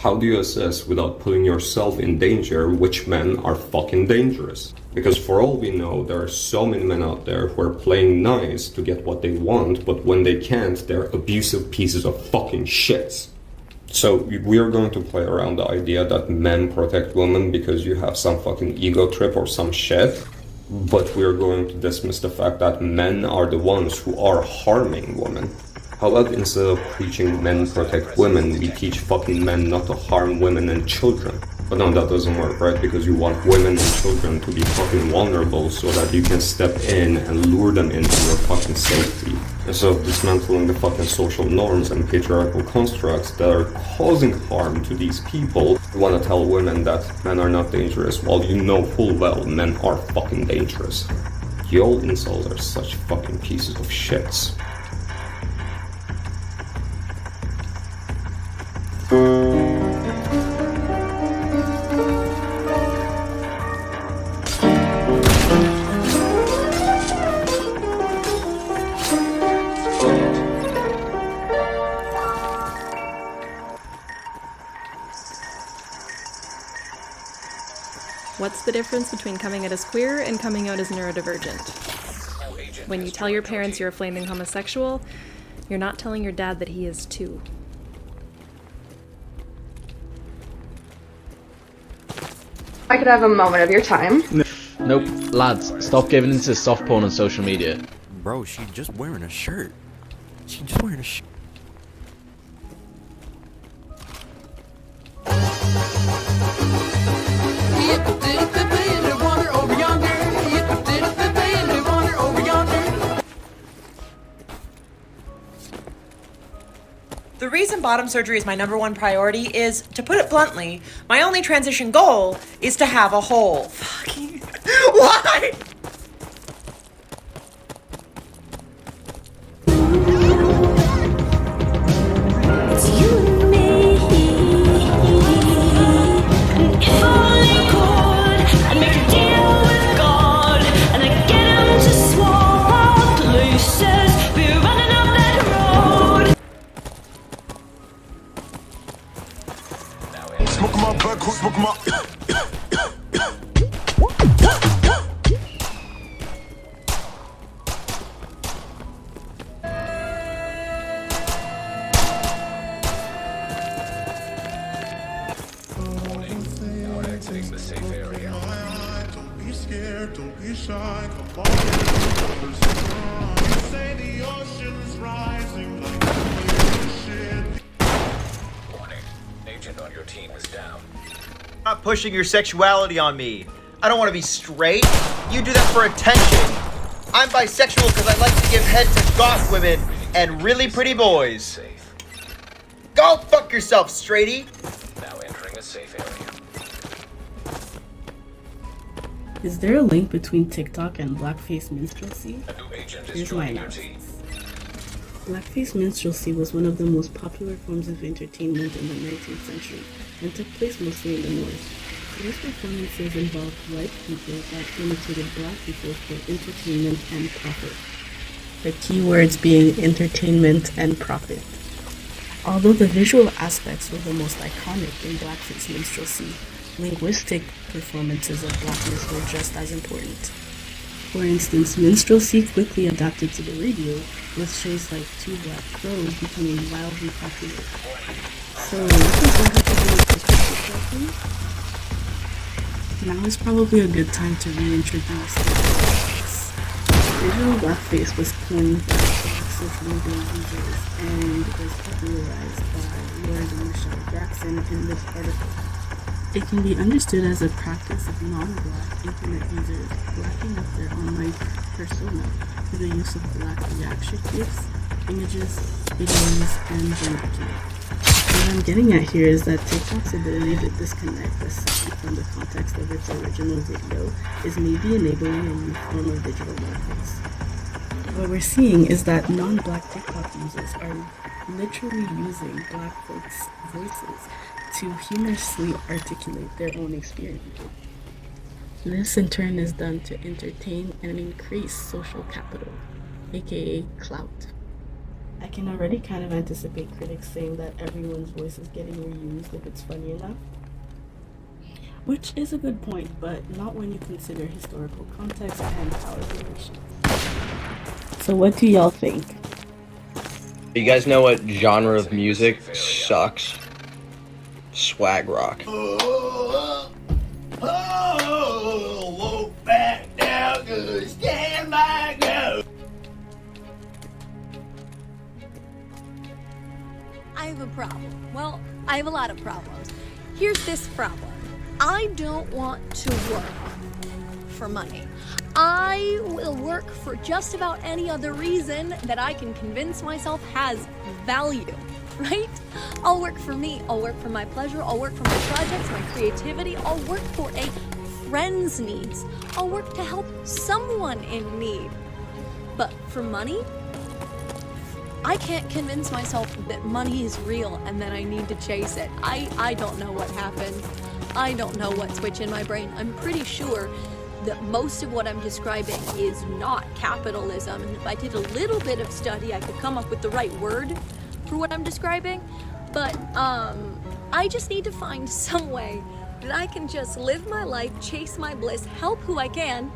How do you assess without putting yourself in danger which men are fucking dangerous? Because for all we know, there are so many men out there who are playing nice to get what they want, but when they can't, they're abusive pieces of fucking shit. So we are going to play around the idea that men protect women because you have some fucking ego trip or some shit, but we are going to dismiss the fact that men are the ones who are harming women. How about instead of preaching men protect women, we teach fucking men not to harm women and children? But no, that doesn't work, right? Because you want women and children to be fucking vulnerable so that you can step in and lure them into your fucking safety. Instead of dismantling the fucking social norms and patriarchal constructs that are causing harm to these people, you want to tell women that men are not dangerous while you know full well men are fucking dangerous. You all incels are such fucking pieces of shits. What's the difference between coming out as queer and coming out as neurodivergent? When you tell your parents you're a flaming homosexual, you're not telling your dad that he is too. I could have a moment of your time. Nope. Lads, stop giving into soft porn on social media. Bro, she's just wearing a shirt. She's just wearing a shirt. The reason bottom surgery is my #1 priority is, to put it bluntly, my only transition goal is to have a hole. Fucking... Why? It's you and me. And if only could, I'd make a deal with God, and I'd get him to swap places. Be running up that road. Smoke my butt, smoke my. The safe area. Don't be scared, don't be shy. Come on, you say the ocean's rising like shit. Warning. Agent on your team is down. Not pushing your sexuality on me. I don't want to be straight. You do that for attention. I'm bisexual because I like to give head to goth women and really pretty boys. Go fuck yourself, straighty. Now entering a safe area. Is there a link between TikTok and blackface minstrelsy? A new agent is Here's my joining your team. analysis. Blackface minstrelsy was one of the most popular forms of entertainment in the 19th century and took place mostly in the North. These performances involved white people that imitated black people for entertainment and profit. The key words being entertainment and profit. Although the visual aspects were the most iconic in blackface minstrelsy, linguistic performances of blackness were just as important. For instance, minstrelsy quickly adapted to the radio, with shows like Two Black Crows becoming wildly popular. So, what does that have to do with perspective? Now is probably a good time to reintroduce blackface. Visual blackface was coined by black social media users and was popularized by Lord and Michelle Jackson in this article. It can be understood as a practice of non-black internet users blacking up their online persona through the use of black reaction gifs, images, videos, and vernacular. What I'm getting at here is that TikTok's ability to disconnect the song from the context of its original video is maybe enabling a new form of digital blackface. What we're seeing is that non-black TikTok users are literally using black folks' voices to humorously articulate their own experience. This in turn is done to entertain and increase social capital, aka clout. I can already kind of anticipate critics saying that everyone's voice is getting reused if it's funny enough. Which is a good point, but not when you consider historical context and power relations. So what do y'all think? You guys know what genre of music sucks? Swag rock. Walk back down, good, stand by, go. I have a problem. Well, I have a lot of problems. Here's this problem. I don't want to work for money. I will work for just about any other reason that I can convince myself has value, right? I'll work for me. I'll work for my pleasure. I'll work for my projects, my creativity. I'll work for a friend's needs. I'll work to help someone in need. But for money, I can't convince myself that money is real and that I need to chase it. I don't know what happened. I don't know what switch in my brain. I'm pretty sure that most of what I'm describing is not capitalism. And if I did a little bit of study, I could come up with the right word for what I'm describing. But I just need to find some way that I can just live my life, chase my bliss, help who I can,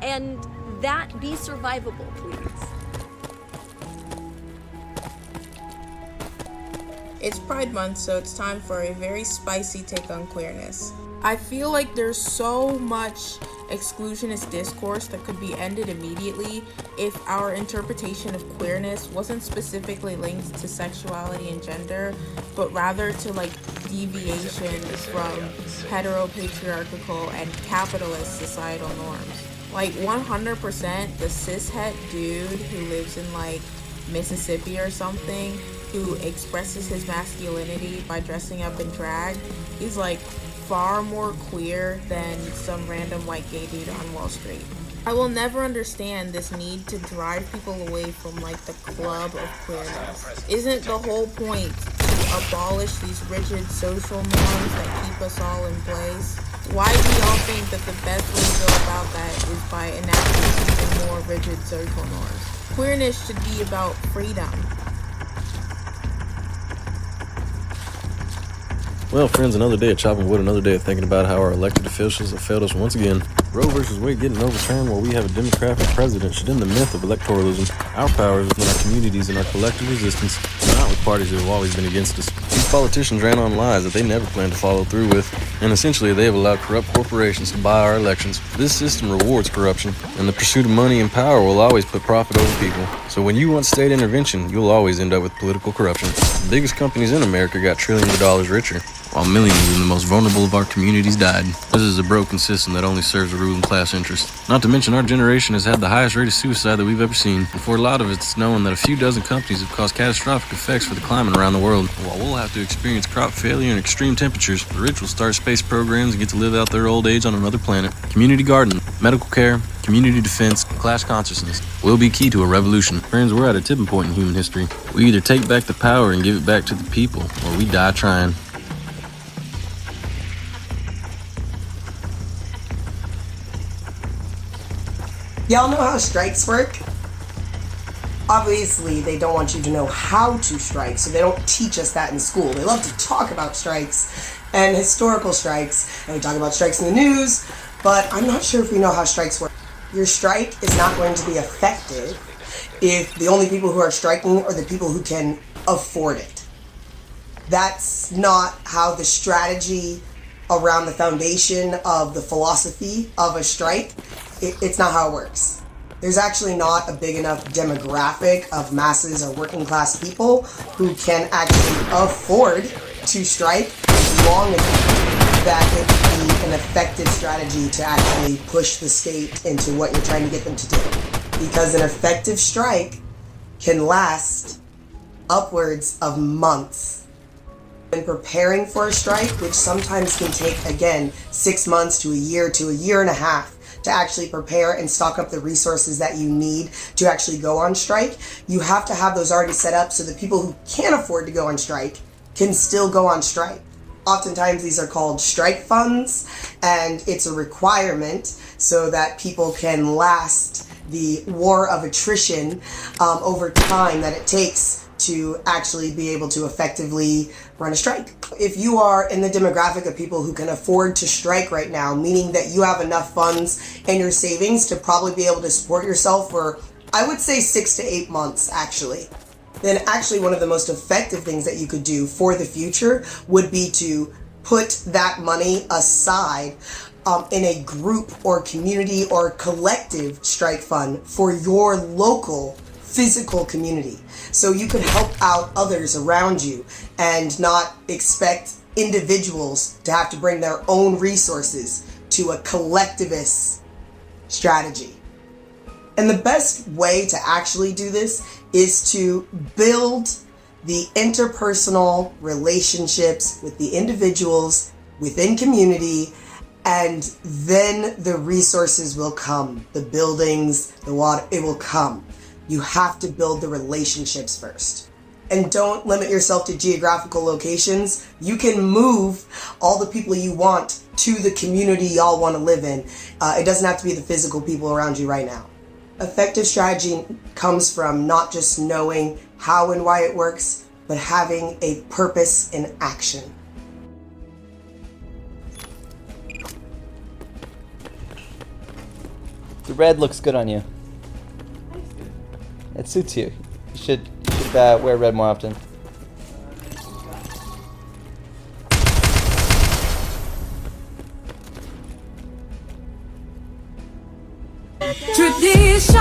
and that be survivable, please. It's Pride Month, so it's time for a very spicy take on queerness. I feel like there's so much exclusionist discourse that could be ended immediately if our interpretation of queerness wasn't specifically linked to sexuality and gender, but rather to like deviations from heteropatriarchal and capitalist societal norms. Like 100% the cishet dude who lives in like Mississippi or something, who expresses his masculinity by dressing up in drag, is like far more queer than some random white gay dude on Wall Street. I will never understand this need to drive people away from like the club of queerness. Isn't the whole point to abolish these rigid social norms that keep us all in place? Why do y'all think that the best way to go about that is by enacting even more rigid social norms? Queerness should be about freedom. Well, friends, another day of chopping wood, another day of thinking about how our elected officials have failed us once again. Roe versus Wade getting overturned while we have a Democratic president should end the myth of electoralism. Our power is within our communities and our collective resistance, not with parties who have always been against us. These politicians ran on lies that they never planned to follow through with, and essentially they have allowed corrupt corporations to buy our elections. This system rewards corruption, and the pursuit of money and power will always put profit over people. So when you want state intervention, you'll always end up with political corruption. The biggest companies in America got trillions of dollars richer, while millions in the most vulnerable of our communities died. This is a broken system that only serves the ruling class interest. Not to mention our generation has had the highest rate of suicide that we've ever seen. And for a lot of it's known that a few dozen companies have caused catastrophic effects for the climate around the world. While we'll have to experience crop failure and extreme temperatures, the rich will start space programs and get to live out their old age on another planet. Community gardening, medical care, community defense, class consciousness will be key to a revolution. Friends, we're at a tipping point in human history. We either take back the power and give it back to the people, or we die trying. Y'all know how strikes work? Obviously, they don't want you to know how to strike, so they don't teach us that in school. They love to talk about strikes and historical strikes, and we talk about strikes in the news, but I'm not sure if we know how strikes work. Your strike is not going to be effective if the only people who are striking are the people who can afford it. That's not how the strategy around the foundation of the philosophy of a strike, it's not how it works. There's actually not a big enough demographic of masses or working class people who can actually afford to strike long enough that it would be an effective strategy to actually push the state into what you're trying to get them to do. Because an effective strike can last upwards of months. And preparing for a strike, which sometimes can take, again, 6 months to a year and a half to actually prepare and stock up the resources that you need to actually go on strike, you have to have those already set up so the people who can't afford to go on strike can still go on strike. Oftentimes these are called strike funds, and it's a requirement so that people can last the war of attrition over time that it takes to actually be able to effectively run a strike. If you are in the demographic of people who can afford to strike right now, meaning that you have enough funds in your savings to probably be able to support yourself for, I would say, 6 to 8 months actually, then actually one of the most effective things that you could do for the future would be to put that money aside in a group or community or collective strike fund for your local physical community. So you could help out others around you and not expect individuals to have to bring their own resources to a collectivist strategy. And the best way to actually do this is to build the interpersonal relationships with the individuals within community, and then the resources will come. The buildings, the water, it will come. You have to build the relationships first. And don't limit yourself to geographical locations. You can move all the people you want to the community y'all want to live in. It doesn't have to be the physical people around you right now. Effective strategy comes from not just knowing how and why it works, but having a purpose in action. The red looks good on you. It suits you. You should wear red more often. Tradition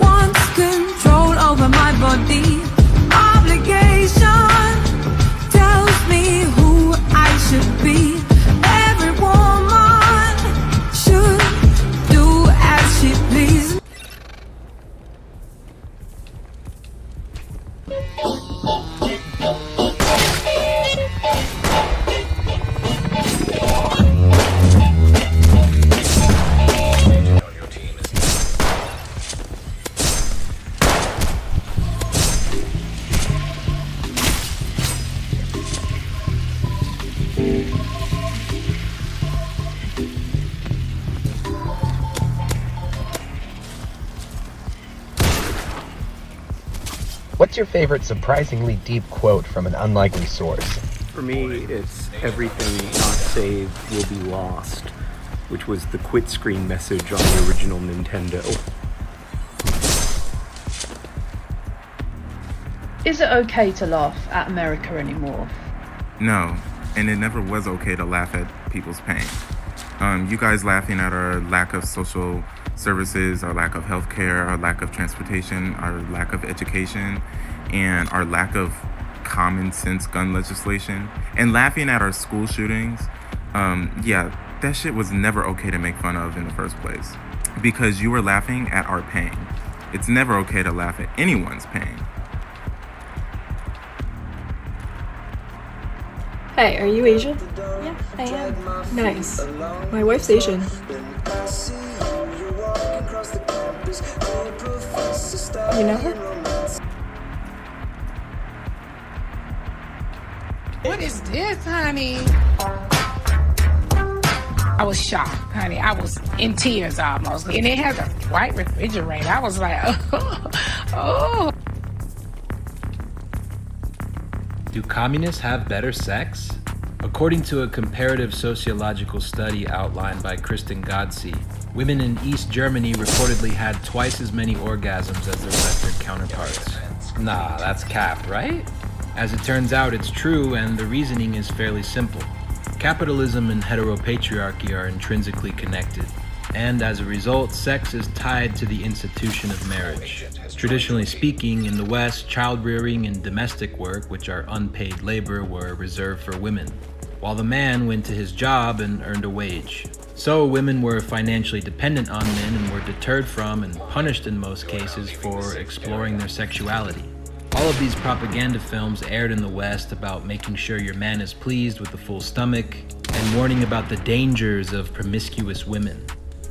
wants control over my body. Obligation tells me who I should be. Every woman should do as she pleases. What's your favorite surprisingly deep quote from an unlikely source? For me, it's everything not saved will be lost, which was the quit screen message on the original Nintendo. Is it okay to laugh at America anymore? No, and it never was okay to laugh at people's pain. You guys laughing at our lack of social services, our lack of healthcare, our lack of transportation, our lack of education, and our lack of common sense gun legislation, and laughing at our school shootings, yeah, that shit was never okay to make fun of in the first place, because you were laughing at our pain. It's never okay to laugh at anyone's pain. Hey, are you Asian? Yeah, I am. Nice. My wife's Asian. You know her? What is this, honey? I was shocked, honey. I was in tears almost. And it has a white refrigerator. I was like, oh. Do communists have better sex? According to a comparative sociological study outlined by Kristen Godsey, women in East Germany reportedly had twice as many orgasms as their Western counterparts. Nah, that's cap, right? As it turns out, it's true, and the reasoning is fairly simple. Capitalism and heteropatriarchy are intrinsically connected, and as a result, sex is tied to the institution of marriage. Traditionally speaking, in the West, child-rearing and domestic work, which are unpaid labor, were reserved for women, while the man went to his job and earned a wage. So women were financially dependent on men and were deterred from and punished in most cases for exploring their sexuality. All of these propaganda films aired in the West about making sure your man is pleased with a full stomach and warning about the dangers of promiscuous women.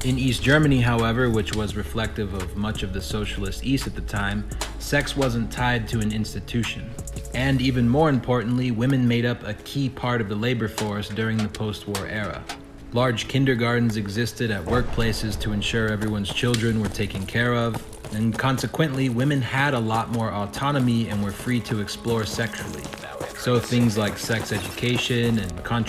In East Germany, however, which was reflective of much of the socialist East at the time, sex wasn't tied to an institution. And even more importantly, women made up a key part of the labor force during the post-war era. Large kindergartens existed at workplaces to ensure everyone's children were taken care of, and consequently, women had a lot more autonomy and were free to explore sexually. So things like sex education and contraception